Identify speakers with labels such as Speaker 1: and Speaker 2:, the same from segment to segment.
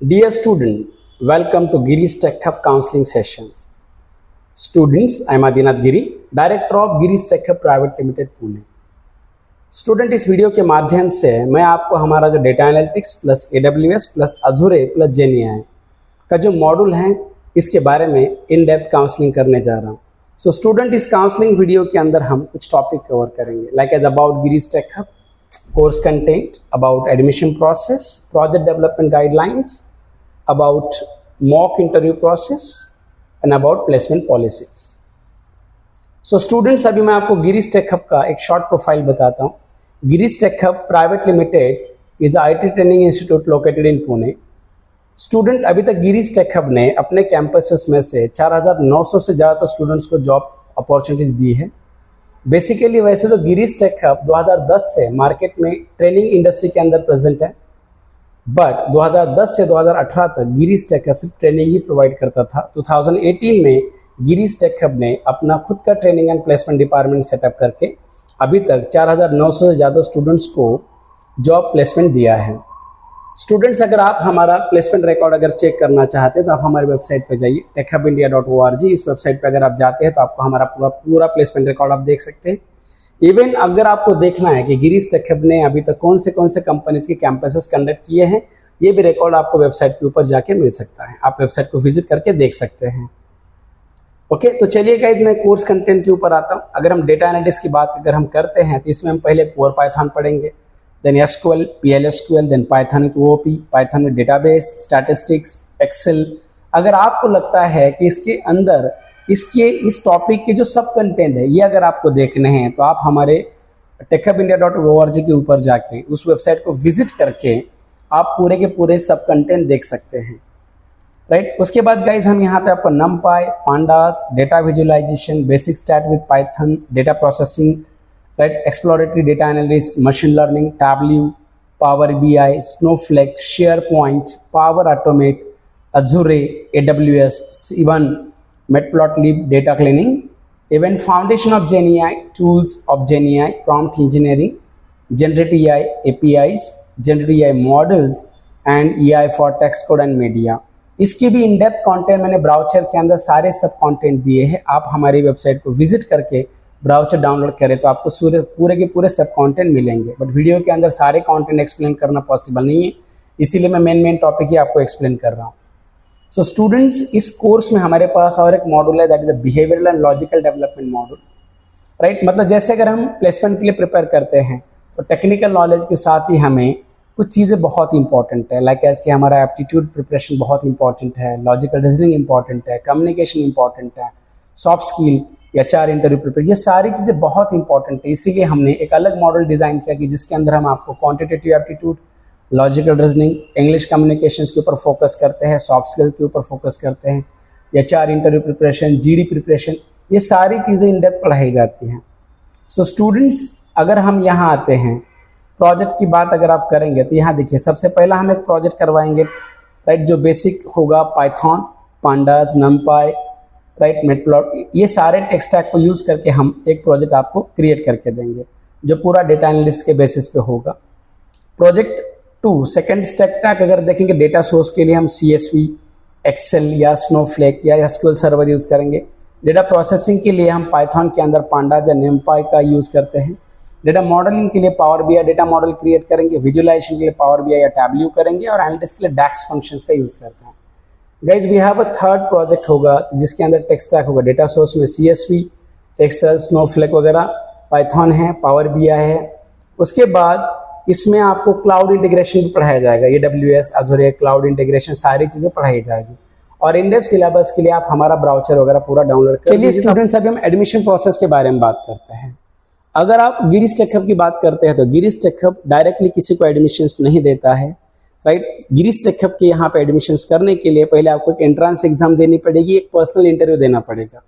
Speaker 1: Dear student, welcome to Giri's Tech Hub counseling sessions. Students, I am Adinath Giri, Director of Giri's Tech Hub Private Limited Pune. Student इस video के माध्यम से मैं आपको हमारा जो data analytics plus AWS plus Azure plus GenAI का जो मॉड्यूल है इसके बारे में इन डेप्थ काउंसलिंग करने जा रहा हूँ. सो स्टूडेंट इस काउंसलिंग वीडियो के अंदर हम कुछ टॉपिक कवर करेंगे like as about Giri's tech hub, course content, about admission process, project development guidelines, about mock interview process and about placement policies. So students, अभी मैं आपको गिरीज टेक हब का एक शॉर्ट प्रोफाइल बताता हूँ. Giri's tech hub private limited is IT training institute located in Pune. Student, अभी तक Girish tech hub ने अपने कैंपसेस में से 4900 से ज़्यादा स्टूडेंट्स को जॉब अपॉर्चुनिटीज दी है. बेसिकली वैसे तो गिरीज टेक हब 2010 से मार्केट में ट्रेनिंग इंडस्ट्री के अंदर प्रेजेंट है, बट 2010 से 2018 तक गिरीज टेक हब सिर्फ ट्रेनिंग ही प्रोवाइड करता था. 2018 में गिरीज टेक हब ने अपना खुद का training and placement department setup करके अभी तक 4900 से ज़्यादा स्टूडेंट्स को जॉब प्लेसमेंट दिया है. स्टूडेंट्स, अगर आप हमारा प्लेसमेंट रिकॉर्ड अगर चेक करना चाहते हैं तो आप हमारी वेबसाइट पे जाइए techhubindia.org. इस वेबसाइट पे अगर आप जाते हैं तो आपको हमारा पूरा प्लेसमेंट रिकॉर्ड आप देख सकते हैं. इवन अगर आपको देखना है कि गिरीज टेक हब ने अभी तक कौन से कंपनीज के कैंपसेस कंडक्ट किए हैं, ये भी रिकॉर्ड आपको वेबसाइट के ऊपर जाके मिल सकता है. आप वेबसाइट को विजिट करके देख सकते हैं. ओके, तो चलिए गाइज मैं कोर्स कंटेंट के ऊपर आता हूँ. अगर हम डेटा एनालिटिक्स की बात अगर हम करते हैं तो इसमें हम पहले कोर पाइथन पढ़ेंगे, then SQL, PLSQL, then Python with OOP, Python with database, statistics, Excel. अगर आपको लगता है कि इसके अंदर इस टॉपिक के जो सब कंटेंट है ये अगर आपको देखने हैं तो आप हमारे techhubindia.org के ऊपर जाके उस वेबसाइट को विजिट करके आप पूरे के पूरे सब कंटेंट देख सकते हैं. राइट, उसके बाद गाइज हम यहाँ पे आपको NumPy, Pandas, data visualisation, basic stat with Python, data processing, right, exploratory data analysis, machine learning, Tableau, Power BI, Snowflake, SharePoint, Power Automate, Azure, AWS, even Matplotlib, data cleaning, even foundation of GenAI, tools of GenAI, prompt engineering, generative AI APIs, generative AI models and AI for text code and media. इसकी भी in depth content मैंने brochure के अंदर सारे सब content दिए हैं. आप हमारी वेबसाइट को विजिट करके ब्राउचर डाउनलोड करें तो आपको पूरे के पूरे सब कंटेंट मिलेंगे. बट वीडियो के अंदर सारे कंटेंट एक्सप्लेन करना पॉसिबल नहीं है, इसीलिए मैं मेन टॉपिक ही आपको एक्सप्लेन कर रहा हूँ. सो स्टूडेंट्स, इस कोर्स में हमारे पास और एक मॉड्यूल है that is a behavioural and logical development module. Right, मतलब जैसे अगर हम प्लेसमेंट के लिए प्रिपेयर करते हैं तो टेक्निकल नॉलेज के साथ ही हमें कुछ चीज़ें बहुत इंपॉर्टेंट है, लाइक एज कि हमारा एप्टीट्यूड प्रिपरेशन बहुत इंपॉर्टेंट है, लॉजिकल रीजनिंग इंपॉर्टेंट है, कम्युनिकेशन इंपॉर्टेंट है, soft skill, HR interview prepare, ये सारी चीज़ें बहुत इंपॉर्टेंट है. इसीलिए हमने एक अलग मॉडल डिज़ाइन किया कि जिसके अंदर हम आपको quantitative aptitude, logical reasoning, English communications के ऊपर फोकस करते हैं, सॉफ्ट स्किल के ऊपर फोकस करते हैं, HR interview preparation, GD preparation, ये सारी चीज़ें इन डेप्थ पढ़ाई जाती हैं. सो स्टूडेंट्स, अगर हम यहाँ आते हैं प्रोजेक्ट की बात अगर आप करेंगे तो यहाँ देखिए सबसे पहला हम एक प्रोजेक्ट करवाएंगे. राइट, जो बेसिक होगा पाइथन, पांडास, NumPy, राइट, मेटप्लॉट, ये सारे टेक स्टैक को यूज़ करके हम एक प्रोजेक्ट आपको क्रिएट करके देंगे जो पूरा डेटा एनालिसिस के बेसिस पे होगा. प्रोजेक्ट 2 सेकेंड स्टैक अगर देखेंगे, डेटा सोर्स के लिए हम CSV, एक्सेल या स्नोफ्लेक या SQL सर्वर यूज़ करेंगे. डेटा प्रोसेसिंग के लिए हम पाइथन के अंदर पांडास या NumPy का यूज़ करते हैं. डेटा मॉडलिंग के लिए power BI data model create करेंगे. विजुअलाइजेशन के लिए पावर BI या Tableau करेंगे और एनालिटिक्स के लिए DAX फंक्शंस का यूज़ करते हैं. Guys we have a third project होगा जिसके अंदर टेक स्टैक होगा. डेटा सोर्स में CSV, एक्सेल, स्नोफ्लेक वगैरह, पाइथन है, पावर BI है. उसके बाद इसमें आपको क्लाउड इंटीग्रेशन भी पढ़ाया जाएगा. AWS, Azure, क्लाउड इंटीग्रेशन सारी चीज़ें पढ़ाई जाएगी. और इन डेप्थ सिलेबस के लिए आप हमारा ब्राउचर वगैरह पूरा डाउनलोड कर. चलिए स्टूडेंट्स, अभी हम एडमिशन प्रोसेस के बारे में बात करते हैं. अगर आप गिरीज टेक हब की बात करते हैं तो गिरीज टेक हब डायरेक्टली किसी को एडमिशन्स नहीं देता है. राइट, गिरीज टेक हब के यहाँ पे एडमिशन्स करने के लिए पहले आपको एक एंट्रेंस एग्जाम देनी पड़ेगी, एक पर्सनल इंटरव्यू देना पड़ेगा.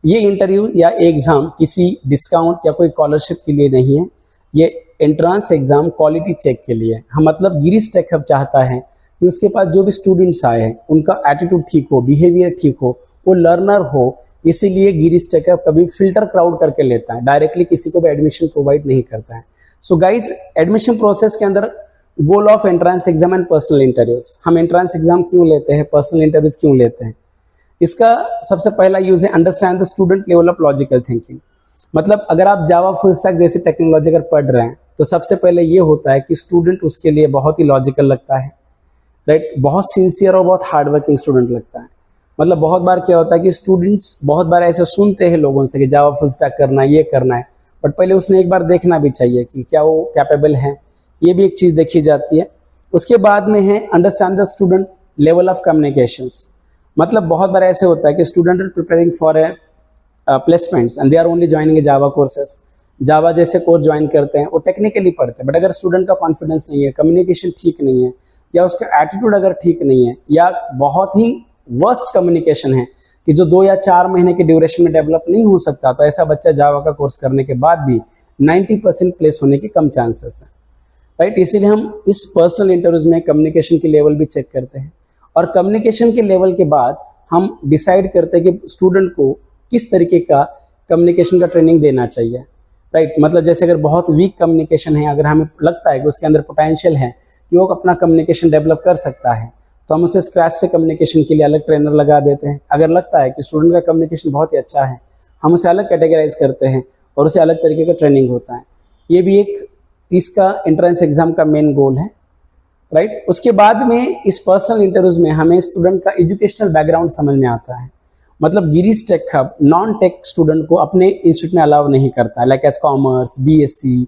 Speaker 1: ये इंटरव्यू या एग्जाम किसी डिस्काउंट या कोई स्कॉलरशिप के लिए नहीं है, ये एंट्रेंस एग्जाम क्वालिटी चेक के लिए है. हम मतलब गिरीज टेक हब चाहता है कि उसके पास जो भी स्टूडेंट्स आए हैं उनका एटीट्यूड ठीक हो, बिहेवियर ठीक हो, वो लर्नर हो. इसीलिए गिरीज टेक हब कभी फिल्टर क्राउड करके लेता है, डायरेक्टली किसी को भी एडमिशन प्रोवाइड नहीं करता है. सो गाइज, एडमिशन प्रोसेस के अंदर goal of entrance exam and personal interviews. हम एंट्रेंस एग्जाम क्यों लेते हैं, पर्सनल इंटरव्यूज क्यों लेते हैं? इसका सबसे पहला यूज है understand the student level of logical thinking. मतलब अगर आप जावा फुल स्टैक जैसी टेक्नोलॉजी अगर पढ़ रहे हैं तो सबसे पहले ये होता है कि स्टूडेंट उसके लिए बहुत ही लॉजिकल लगता है, राइट, बहुत सिंसियर और बहुत हार्ड वर्किंग स्टूडेंट लगता है। मतलब बहुत बार क्या होता है कि स्टूडेंट्स बहुत बार ऐसे सुनते हैं लोगों से कि जावा फुल स्टैक करना है, ये करना है, बट पहले उसने एक बार देखना भी चाहिए कि क्या वो कैपेबल है, ये भी एक चीज़ देखी जाती है। उसके बाद में है understand the student level of communications. मतलब बहुत बार ऐसे होता है कि student are preparing for a placements and they are only joining a Java courses. Java जैसे कोर्स ज्वाइन करते हैं वो टेक्निकली पढ़ते हैं, बट अगर स्टूडेंट का कॉन्फिडेंस नहीं है, कम्युनिकेशन ठीक नहीं है, या उसका एटीट्यूड अगर ठीक नहीं है, या बहुत ही वर्स्ट कम्युनिकेशन है कि जो 2 या 4 महीने के ड्यूरेशन में डेवलप नहीं हो सकता, तो ऐसा बच्चा जावा का कोर्स करने के बाद भी 90% प्लेस होने के कम चांसेस हैं, राइट। इसीलिए हम इस पर्सनल इंटरव्यूज में कम्युनिकेशन की लेवल भी चेक करते हैं, और कम्युनिकेशन के लेवल के बाद हम डिसाइड करते हैं कि स्टूडेंट को किस तरीके का कम्युनिकेशन का ट्रेनिंग देना चाहिए, राइट। मतलब जैसे अगर बहुत वीक कम्युनिकेशन है, अगर हमें लगता है कि उसके अंदर पोटेंशियल है कि वो अपना कम्युनिकेशन डेवलप कर सकता है, तो हम उसे स्क्रैच से कम्युनिकेशन के लिए अलग ट्रेनर लगा देते हैं। अगर लगता है कि स्टूडेंट का कम्युनिकेशन बहुत ही अच्छा है, हम उसे अलग कैटेगराइज करते हैं और उसे अलग तरीके का ट्रेनिंग होता है। ये भी एक इसका एंट्रेंस एग्जाम का मेन गोल है, राइट। उसके बाद में इस पर्सनल इंटरव्यूज में हमें स्टूडेंट का एजुकेशनल बैकग्राउंड समझ में आता है। मतलब Girish tech hub non tech student को अपने इंस्टीट्यूट में अलाउ नहीं करता है, like as commerce, BSc,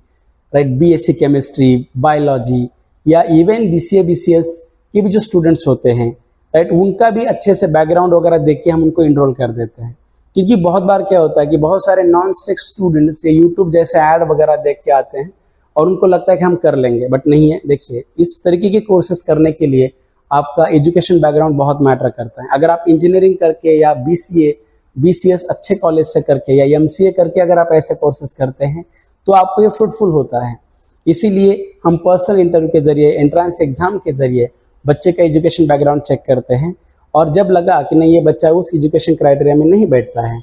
Speaker 1: right, BSc chemistry, biology, या इवन बीसीए बीसीएस के भी जो स्टूडेंट्स होते हैं, राइट, उनका भी अच्छे से बैकग्राउंड वगैरह देख के हम उनको इनरोल कर देते हैं। क्योंकि बहुत बार क्या होता है कि बहुत सारे नॉन टेक स्टूडेंट्स ये यूट्यूब जैसे ऐड वगैरह देख के आते हैं और उनको लगता है कि हम कर लेंगे, बट नहीं है। देखिए, इस तरीके के कोर्सेज करने के लिए आपका एजुकेशन बैकग्राउंड बहुत मैटर करता है। अगर आप इंजीनियरिंग करके या बीसीए बीसीएस अच्छे कॉलेज से करके या एमसीए करके अगर आप ऐसे कोर्सेज करते हैं तो आपको ये फ्रूटफुल होता है। इसीलिए हम पर्सनल इंटरव्यू के जरिए, एंट्रेंस एग्जाम के जरिए बच्चे का एजुकेशन बैकग्राउंड चेक करते हैं, और जब लगा कि नहीं ये बच्चा उस एजुकेशन क्राइटेरिया में नहीं बैठता है,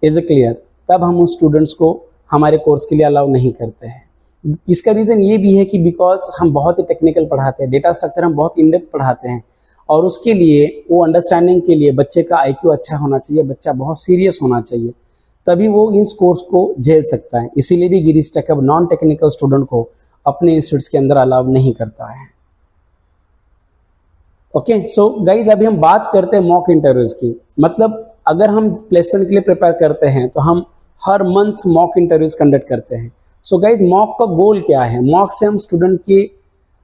Speaker 1: इज क्लियर, तब हम उस स्टूडेंट्स को हमारे कोर्स के लिए अलाउ नहीं करते हैं। इसका रीज़न ये भी है कि बिकॉज हम बहुत ही टेक्निकल पढ़ाते हैं, डेटा स्ट्रक्चर हम बहुत इन डेप्थ पढ़ाते हैं, और उसके लिए वो अंडरस्टैंडिंग के लिए बच्चे का आईक्यू अच्छा होना चाहिए, बच्चा बहुत सीरियस होना चाहिए, तभी वो इस कोर्स को झेल सकता है। इसीलिए भी Girish tech hub non technical student को अपने इंस्टीट्यूट्स के अंदर अलाउ नहीं करता है। ओके, सो गाइज अभी हम बात करते हैं मॉक इंटरव्यूज की। मतलब अगर हम प्लेसमेंट के लिए प्रिपेयर करते हैं तो हम हर मंथ मॉक इंटरव्यूज कंडक्ट करते हैं। सो गाइज मॉक का गोल क्या है? मॉक से हम स्टूडेंट के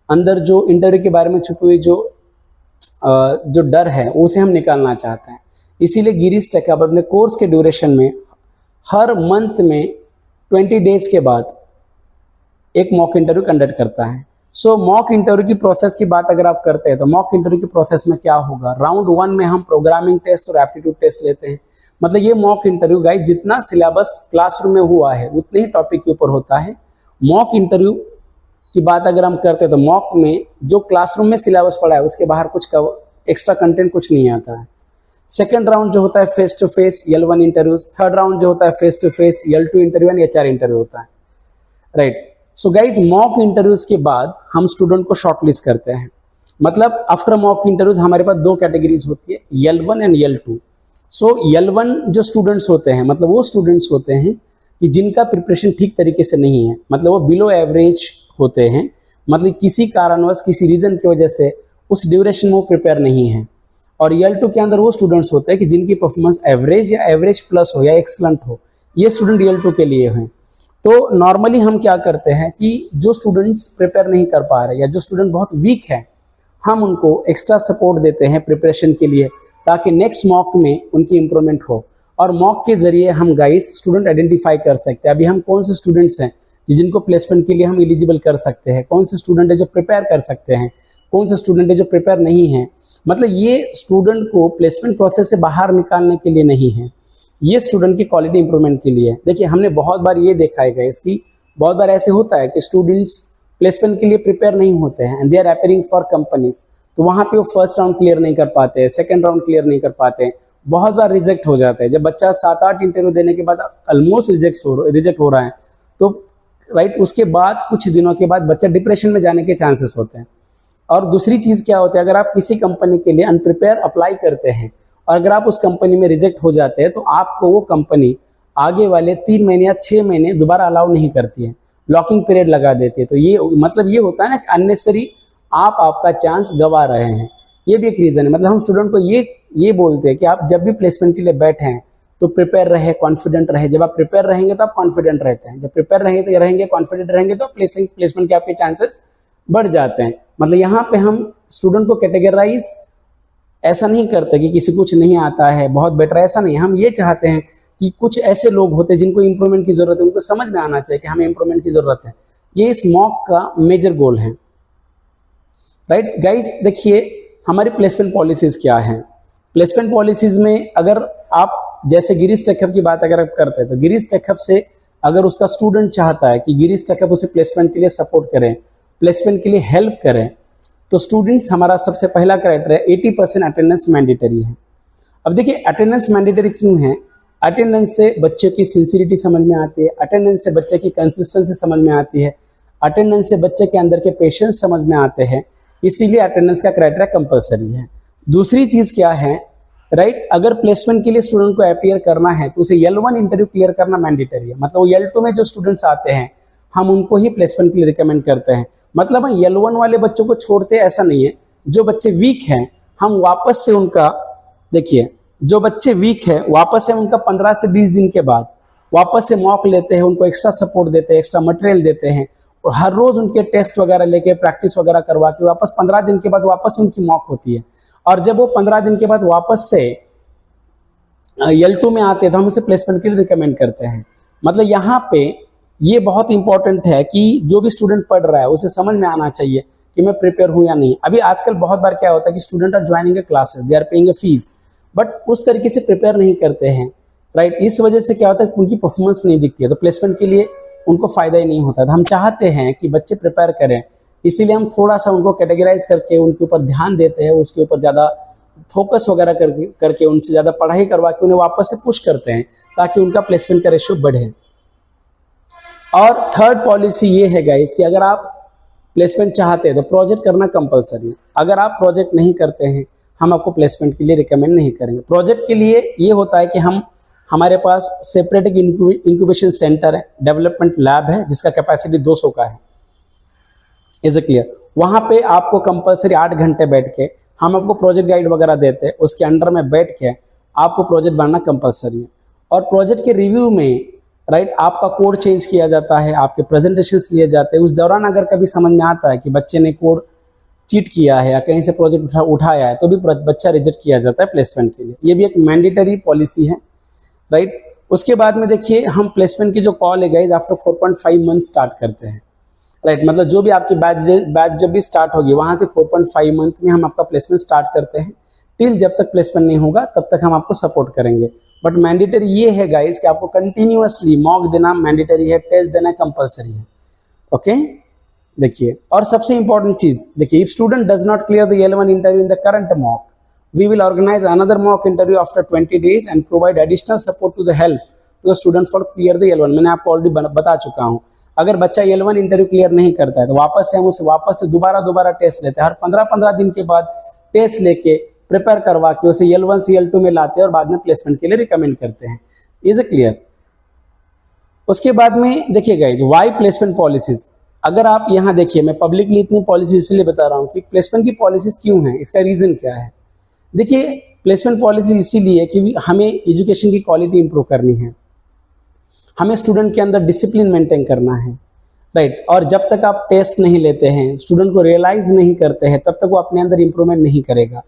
Speaker 1: अंदर जो इंटरव्यू के बारे में छुपी हुई जो डर है उसे हम निकालना चाहते हैं। इसीलिए गिरीश टेक हब अपने कोर्स के ड्यूरेशन में हर मंथ में 20 डेज के बाद एक मॉक इंटरव्यू कंडक्ट करता है। सो मॉक इंटरव्यू की प्रोसेस की बात अगर आप करते हैं तो मॉक इंटरव्यू की प्रोसेस में क्या होगा, राउंड 1 में हम प्रोग्रामिंग टेस्ट और एप्टीट्यूड टेस्ट लेते हैं। मतलब ये मॉक इंटरव्यू गाइस जितना सिलेबस क्लासरूम में हुआ है उतने ही टॉपिक के ऊपर होता है। मॉक इंटरव्यू की बात अगर हम करते हैं तो मॉक में जो क्लासरूम में सिलेबस पढ़ा है उसके बाहर कुछ एक्स्ट्रा कंटेंट कुछ नहीं आता है। सेकेंड राउंड जो होता है face to face L1 interviews, third round जो होता है face to face L2 interview and HR interview होता है, right. So guys mock interviews के बाद हम स्टूडेंट को शॉर्टलिस्ट करते हैं। मतलब आफ्टर मॉक इंटरव्यूज हमारे पास 2 कैटेगरीज होती है, L1 and L2। So L1 जो स्टूडेंट्स होते हैं, मतलब वो स्टूडेंट्स होते हैं कि जिनका प्रिपरेशन ठीक तरीके से नहीं है, मतलब वो बिलो एवरेज होते हैं, मतलब किसी कारणवश किसी रीजन की वजह से उस ड्यूरेशन में वो प्रिपेयर नहीं है। और L2 के अंदर वो स्टूडेंट्स होते हैं कि जिनकी परफॉर्मेंस एवरेज या एवरेज प्लस हो या एक्सलेंट हो, ये स्टूडेंट L2 के लिए हैं। तो नॉर्मली हम क्या करते हैं कि जो स्टूडेंट्स प्रिपेयर नहीं कर पा रहे या जो स्टूडेंट बहुत वीक है, हम उनको एक्स्ट्रा सपोर्ट देते हैं प्रिपरेशन के लिए, ताकि नेक्स्ट मॉक में उनकी इंप्रूवमेंट हो। और मॉक के जरिए हम गाइस स्टूडेंट आइडेंटिफाई कर सकते हैं अभी हम कौन से स्टूडेंट्स हैं जिनको प्लेसमेंट के लिए हम एलिजिबल कर सकते हैं, कौन से स्टूडेंट है जो प्रिपेयर कर सकते हैं, कौन से स्टूडेंट है जो प्रिपेयर नहीं है। मतलब ये स्टूडेंट को प्लेसमेंट प्रोसेस से बाहर निकालने के लिए नहीं है, ये स्टूडेंट की क्वालिटी इंप्रूवमेंट के लिए। देखिए हमने बहुत बार ये देखा है गाइस कि बहुत बार ऐसे होता है कि स्टूडेंट्स प्लेसमेंट के लिए प्रिपेयर नहीं होते हैं and they are appearing for companies, तो वहाँ पे वो फर्स्ट राउंड क्लियर नहीं कर पाते हैं, सेकंड राउंड क्लियर नहीं कर पाते हैं, बहुत बार रिजेक्ट हो जाता है। जब बच्चा 7-8 इंटरव्यू देने के बाद ऑलमोस्ट रिजेक्ट हो रहा है, तो राइट। उसके बाद कुछ दिनों के बाद बच्चा डिप्रेशन में जाने के चांसेस होते हैं। और दूसरी चीज़ क्या होता है, अगर आप किसी कंपनी के लिए अनप्रिपेयर अप्लाई करते हैं और अगर आप उस कंपनी में रिजेक्ट हो जाते हैं तो आपको वो कंपनी आगे वाले 3 महीने या 6 महीने दोबारा अलाउ नहीं करती है, लॉकिंग पीरियड लगा देती है। तो ये मतलब ये होता है ना कि अननेसेसरी आप आपका चांस गंवा रहे हैं। ये भी एक रीज़न है। मतलब हम स्टूडेंट को ये बोलते हैं कि आप जब भी प्लेसमेंट के लिए बैठें तो प्रिपेयर रहे, कॉन्फिडेंट रहे। जब आप प्रिपेयर रहेंगे तो आप कॉन्फिडेंट रहते हैं, जब प्रिपेयर रहेंगे कॉन्फिडेंट रहेंगे तो प्लेसमेंट के आपके चांसेस बढ़ जाते हैं। मतलब यहाँ पे हम स्टूडेंट को कैटेगराइज ऐसा नहीं करते कि किसी कुछ नहीं आता है बहुत बेटर, ऐसा नहीं। हम ये चाहते हैं कि कुछ ऐसे लोग होते हैं जिनको इंप्रूवमेंट की जरूरत है, उनको समझ में आना चाहिए कि हमें इंप्रूवमेंट की जरूरत है। ये इस मॉक का मेजर गोल है, राइट गाइज। देखिए हमारी प्लेसमेंट पॉलिसीज क्या है। प्लेसमेंट पॉलिसीज में अगर आप जैसे गिरीश टेक हब की बात अगर आप करते हैं तो गिरीश टेक हब से अगर उसका स्टूडेंट चाहता है कि गिरीश टेक हब उसे प्लेसमेंट के लिए सपोर्ट करें, प्लेसमेंट के लिए हेल्प करें, तो स्टूडेंट्स हमारा सबसे पहला क्राइटेरिया 80% अटेंडेंस मैंडेटरी है। अब देखिए अटेंडेंस मैंडेटरी क्यों है। अटेंडेंस से बच्चे की सिंसियरिटी समझ में आती है, अटेंडेंस से बच्चे की कंसिस्टेंसी समझ में आती है, अटेंडेंस से बच्चे के अंदर के पेशेंस समझ में आते हैं, इसीलिए अटेंडेंस का क्राइटेरिया कंपलसरी है। दूसरी चीज़ क्या है, राइट, अगर प्लेसमेंट के लिए स्टूडेंट को अपीयर करना है तो उसे L1 इंटरव्यू क्लियर करना मैंडेटरी है। मतलब वो L2 में जो स्टूडेंट्स आते हैं हम उनको ही प्लेसमेंट के लिए रिकमेंड करते हैं। मतलब हम L1 वाले बच्चों को छोड़ते ऐसा नहीं है। जो बच्चे वीक हैं हम वापस से उनका, देखिए जो बच्चे वीक है वापस से उनका 15 से 20 दिन के बाद वापस से मॉक लेते हैं, उनको एक्स्ट्रा सपोर्ट देते हैं, एक्स्ट्रा मटेरियल देते हैं और हर रोज उनके टेस्ट वगैरह लेके प्रैक्टिस वगैरह करवा के वापस 15 दिन के बाद वापस उनकी मॉक होती है। और जब वो 15 दिन के बाद वापस से L2 में आते हैं तो हम उसे प्लेसमेंट के लिए रिकमेंड करते हैं। मतलब यहाँ पे ये बहुत इंपॉर्टेंट है कि जो भी स्टूडेंट पढ़ रहा है उसे समझ में आना चाहिए कि मैं प्रिपेयर हूँ या नहीं। अभी आजकल बहुत बार क्या होता है कि student are joining a classes, they are paying a fees, but उस तरीके से प्रिपेयर नहीं करते हैं, राइट। इस वजह से क्या होता है उनकी परफॉर्मेंस नहीं दिखती है, तो प्लेसमेंट के लिए उनको फायदा ही नहीं होता। तो हम चाहते हैं कि बच्चे प्रिपेयर करें, इसीलिए हम थोड़ा सा उनको कैटेगराइज करके उनके ऊपर ध्यान देते हैं, उसके ऊपर ज़्यादा फोकस वगैरह करके उनसे ज़्यादा पढ़ाई करवा के उन्हें वापस से पुश करते हैं ताकि उनका प्लेसमेंट का रेशियो बढ़े। और थर्ड पॉलिसी ये है गाइस कि अगर आप प्लेसमेंट चाहते हैं तो प्रोजेक्ट करना कंपलसरी है। अगर आप प्रोजेक्ट नहीं करते हैं हम आपको प्लेसमेंट के लिए रिकमेंड नहीं करेंगे। प्रोजेक्ट के लिए ये होता है कि हमारे पास सेपरेट एक इंक्यूबेशन सेंटर है, डेवलपमेंट लैब है जिसका कैपेसिटी 200 का है। Is it clear? वहाँ पे आपको कंपलसरी 8 घंटे बैठ के हम आपको प्रोजेक्ट गाइड वगैरह देते हैं, उसके अंडर में बैठ के आपको प्रोजेक्ट बनाना कंपलसरी है। और प्रोजेक्ट के रिव्यू में, राइट, आपका कोड चेंज किया जाता है, आपके प्रेजेंटेशंस लिए जाते हैं। उस दौरान अगर कभी समझ में आता है कि बच्चे ने कोड चीट किया है या कहीं से प्रोजेक्ट उठाया है तो भी बच्चा रिजेक्ट किया जाता है प्लेसमेंट के लिए। ये भी एक मैंडेटरी पॉलिसी है, राइट। उसके बाद में देखिए हम प्लेसमेंट की जो कॉल है गाइज आफ्टर 4.5 मंथ स्टार्ट करते हैं, राइट। मतलब जो भी आपकी बैच जब भी स्टार्ट होगी वहाँ से 4.5 मंथ में हम आपका प्लेसमेंट स्टार्ट करते हैं। टिल जब तक प्लेसमेंट नहीं होगा तब तक हम आपको सपोर्ट करेंगे। बट मैंडेटरी ये है गाइज कि आपको कंटिन्यूअसली मॉक देना मैंडेटरी है, टेस्ट देना कंपलसरी है, ओके। देखिए और सबसे इंपॉर्टेंट चीज देखिए, if student does not clear the L1 interview in the current mock, we will organize another mock interview after 20 days and provide additional support to the help to the student for clear the L1। मैंने आपको already बता चुका हूँ। अगर बच्चा L1 interview clear नहीं करता है तो वापस से हम उसे वापस से दोबारा टेस्ट लेते हैं। हर 15-15 दिन के बाद टेस्ट लेके प्रिपेयर करवा के उसे L1 से L2 में लाते हैं और बाद में प्लेसमेंट के लिए रिकमेंड करते हैं। Is it clear? उसके बाद में देखिए गाइज, वाई प्लेसमेंट पॉलिसीज। अगर आप यहाँ देखिए, मैं पब्लिकली इतनी पॉलिसी इसलिए बता रहा हूँ कि प्लेसमेंट की पॉलिसीज क्यों है, इसका रीजन क्या है। देखिए प्लेसमेंट पॉलिसी इसीलिए कि हमें एजुकेशन की क्वालिटी इंप्रूव करनी है, हमें स्टूडेंट के अंदर डिसिप्लिन मेंटेन करना है, राइट। और जब तक आप टेस्ट नहीं लेते हैं, स्टूडेंट को रियलाइज नहीं करते हैं, तब तक वो अपने अंदर इंप्रूवमेंट नहीं करेगा,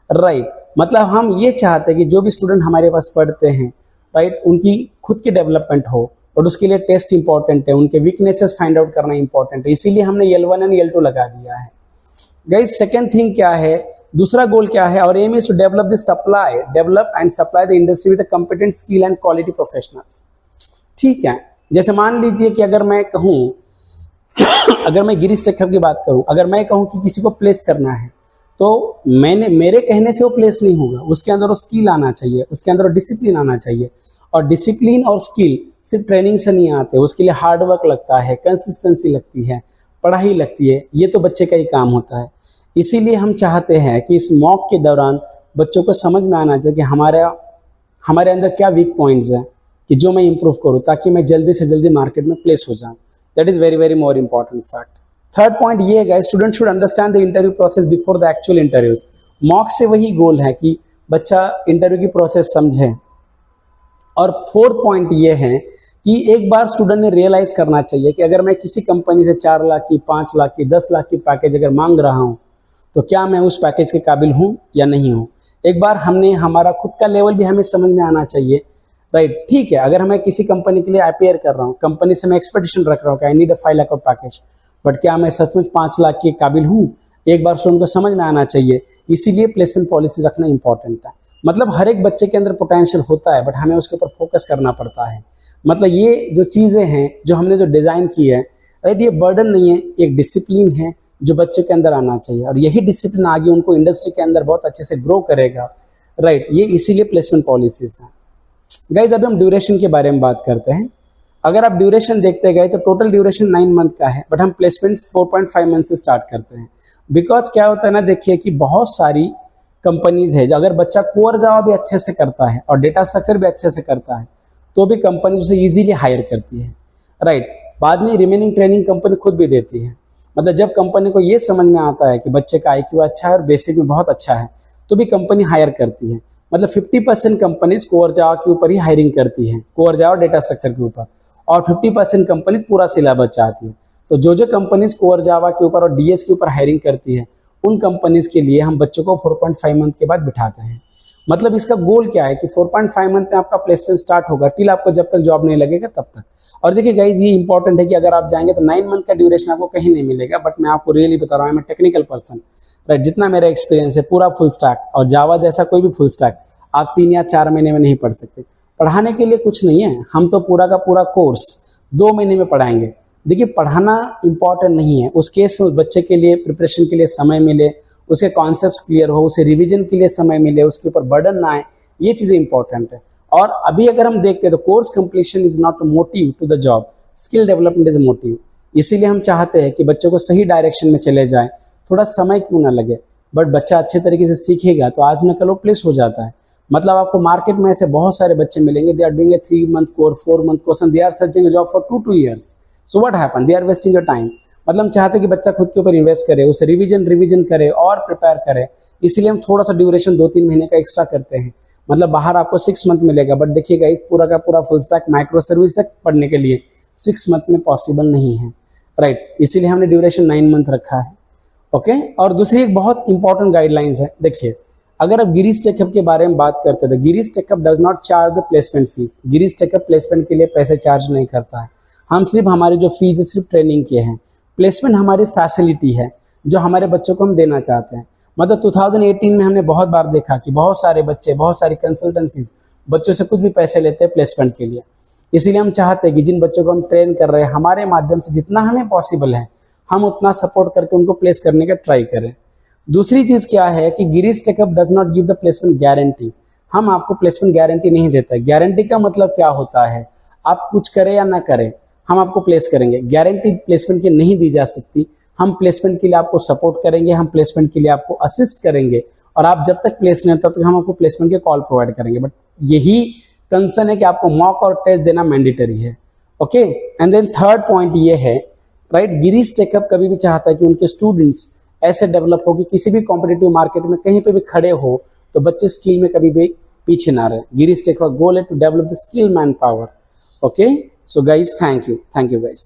Speaker 1: राइट। मतलब हम ये चाहते हैं कि जो भी स्टूडेंट हमारे पास पढ़ते हैं, राइट, उनकी खुद की डेवलपमेंट हो और उसके लिए टेस्ट इंपॉर्टेंट है, उनके वीकनेसेस फाइंड आउट करना इंपॉर्टेंट है, इसीलिए हमने L1 एंड L2 लगा दिया है। गाइज सेकेंड थिंग क्या है, दूसरा गोल क्या है, और aim is to develop and supply the industry with competent skill and quality professionals. ठीक है, जैसे मान लीजिए कि अगर मैं कहूँ अगर मैं गिरीश टेक हब की बात करूं, अगर मैं कहूं कि किसी को प्लेस करना है तो मेरे कहने से वो प्लेस नहीं होगा, उसके अंदर वो स्किल आना चाहिए, उसके अंदर वो डिसिप्लिन आना चाहिए। और डिसिप्लिन और स्किल सिर्फ ट्रेनिंग से नहीं आते, उसके लिए हार्ड वर्क लगता है, कंसिस्टेंसी लगती है, पढ़ाई लगती है, ये तो बच्चे का ही काम होता है। इसीलिए हम चाहते हैं कि इस मॉक के दौरान बच्चों को समझ में आना चाहिए कि हमारे अंदर क्या वीक पॉइंट्स हैं कि जो मैं इंप्रूव करूँ ताकि मैं जल्दी से जल्दी मार्केट में प्लेस हो जाऊँ। That is very very more important fact. Third point ये है guys, student should understand the interview process before the actual interviews. Mock से वही गोल है कि बच्चा इंटरव्यू की प्रोसेस समझे। और फोर्थ पॉइंट ये है कि एक बार स्टूडेंट ने रियलाइज करना चाहिए कि अगर मैं किसी कंपनी से 4 लाख की, 5 लाख की, 10 लाख की पैकेज अगर मांग रहा हूं तो क्या मैं उस पैकेज के काबिल हूं या नहीं हूं। एक बार हमारा खुद का लेवल भी हमें समझ में आना चाहिए, राइट। ठीक है, अगर मैं किसी कंपनी के लिए अपेयर कर रहा हूं, कंपनी से मैं एक्सपेक्टेशन रख रहा हूं कि I need a 5 lakh of package, but क्या मैं सचमुच 5 लाख के काबिल हूं, एक बार स्टूडेंट को समझ में आना चाहिए। इसीलिए प्लेसमेंट पॉलिसी रखना इंपॉर्टेंट है। मतलब हर एक बच्चे के अंदर पोटेंशियल होता है, बट हमें उसके ऊपर फोकस करना पड़ता है। मतलब ये जो चीज़ें हैं जो हमने जो डिज़ाइन की है, राइट, ये बर्डन नहीं है, एक डिसिप्लिन है जो बच्चे के अंदर आना चाहिए। और यही डिसिप्लिन आगे उनको इंडस्ट्री के अंदर बहुत अच्छे से ग्रो करेगा, राइट। ये इसीलिए प्लेसमेंट पॉलिसीज हैं। गाइज अभी हम ड्यूरेशन के बारे में बात करते हैं। अगर आप ड्यूरेशन देखते गए तो टोटल ड्यूरेशन 9 मंथ का है, बट हम प्लेसमेंट 4.5 मंथ से स्टार्ट करते हैं। बिकॉज क्या होता है ना, देखिए कि बहुत सारी कंपनीज है जो अगर बच्चा कोर जावा भी अच्छे से करता है और डेटा स्ट्रक्चर भी अच्छे से करता है तो भी कंपनी उसे इजीली हायर करती है, राइट। बाद में रिमेनिंग ट्रेनिंग कंपनी खुद भी देती है। मतलब जब कंपनी को ये समझ में आता है कि बच्चे का IQ अच्छा है और बेसिक में बहुत अच्छा है तो भी कंपनी हायर करती है। मतलब 50% कंपनीज कोर जावा के ऊपर ही हायरिंग करती है, कोर जावा डेटा स्ट्रक्चर के ऊपर, और 50% कंपनीज पूरा सिलेबस चाहती है। तो जो कंपनीज कोर जावा के ऊपर और DS के ऊपर हायरिंग करती है उन कंपनीज के लिए हम बच्चों को 4.5 मंथ के बाद बिठाते हैं। मतलब इसका गोल क्या है कि 4.5 मंथ में आपका प्लेसमेंट स्टार्ट होगा टिल आपको जब तक जॉब नहीं लगेगा तब तक। और देखिए गाइज ये इंपॉर्टेंट है कि अगर आप जाएंगे तो 9 मंथ का ड्यूरेशन आपको कहीं नहीं मिलेगा, बट मैं आपको रियली बता रहा हूँ, मैं टेक्निकल पर्सन, राइट। जितना मेरा एक्सपीरियंस है पूरा फुल स्टैक, और जावा जैसा कोई भी फुल स्टैक आप 3 या 4 महीने में नहीं पढ़ सकते। पढ़ाने के लिए कुछ नहीं है, हम तो पूरा का पूरा कोर्स 2 महीने में पढ़ाएंगे। देखिए पढ़ाना इंपॉर्टेंट नहीं है, उस केस में उस बच्चे के लिए प्रिपरेशन के लिए समय मिले, उसके कॉन्सेप्ट्स क्लियर हो, उसे रिवीजन के लिए समय मिले, उसके ऊपर बर्डन ना आए, ये चीज़ें इंपॉर्टेंट है। और अभी अगर हम देखते हैं तो course completion is not a motive to the job, skill development is a motive. इसीलिए हम चाहते हैं कि बच्चों को सही डायरेक्शन में चले जाए, थोड़ा समय क्यों ना लगे, बट बच्चा अच्छे तरीके से सीखेगा तो आज न कल वो प्लेस हो जाता है। मतलब आपको मार्केट में ऐसे बहुत सारे बच्चे मिलेंगे, they are doing a 3 month course, 4 month course and they are searching a job for 2 years। So what happen, they are wasting your time. मतलब हम चाहते हैं कि बच्चा खुद के ऊपर इन्वेस्ट करे, उसे रिवीजन करे और प्रिपेयर करे। इसलिए हम थोड़ा सा ड्यूरेशन 2-3 महीने का एक्स्ट्रा करते हैं। मतलब बाहर आपको 6 मंथ मिलेगा, बट देखिएगा इस पूरा का पूरा फुल स्टैक माइक्रो सर्विस तक पढ़ने के लिए 6 मंथ में पॉसिबल नहीं है, राइट। इसीलिए हमने ड्यूरेशन 9 मंथ रखा है, ओके। और दूसरी एक बहुत इंपॉर्टेंट गाइडलाइंस है, देखिए अगर आप गिरीश टेकअप के बारे में बात करते हैं तो Girish take up does not charge the placement fees. Girish take up placement के लिए पैसे चार्ज नहीं करता है। हम सिर्फ हमारे जो फीस सिर्फ ट्रेनिंग के हैं, प्लेसमेंट हमारी फैसिलिटी है जो हमारे बच्चों को हम देना चाहते हैं। मतलब 2018 में हमने बहुत बार देखा कि बहुत सारे बच्चे, बहुत सारी कंसल्टेंसीज बच्चों से कुछ भी पैसे लेते हैं प्लेसमेंट के लिए। इसीलिए हम चाहते हैं कि जिन बच्चों को हम ट्रेन कर रहे हैं हमारे माध्यम से जितना हमें पॉसिबल है हम उतना सपोर्ट करके उनको प्लेस करने का ट्राई करें। दूसरी चीज क्या है कि Girish take up does not give the placement guarantee. हम आपको प्लेसमेंट गारंटी नहीं देता। गारंटी का मतलब क्या होता है, आप कुछ करें या ना करें हम आपको प्लेस करेंगे। गारंटी प्लेसमेंट की नहीं दी जा सकती। हम प्लेसमेंट के लिए आपको सपोर्ट करेंगे, हम प्लेसमेंट के लिए आपको असिस्ट करेंगे, और आप जब तक प्लेस नहीं तब तक हम आपको प्लेसमेंट के कॉल प्रोवाइड करेंगे। बट यही कंसर्न है कि आपको मॉक और टेस्ट देना मैंडेटरी है, okay. And then third point ये है, राइट, गिरीश टेकअप कभी भी चाहता है कि उनके स्टूडेंट्स ऐसे डेवलप हो कि किसी भी कॉम्पिटिटिव मार्केट में कहीं पे भी खड़े हो तो बच्चे स्किल में कभी भी पीछे ना रहे। गिरीश टेकअप गोल है to develop the skill man power, okay. So guys, thank you guys.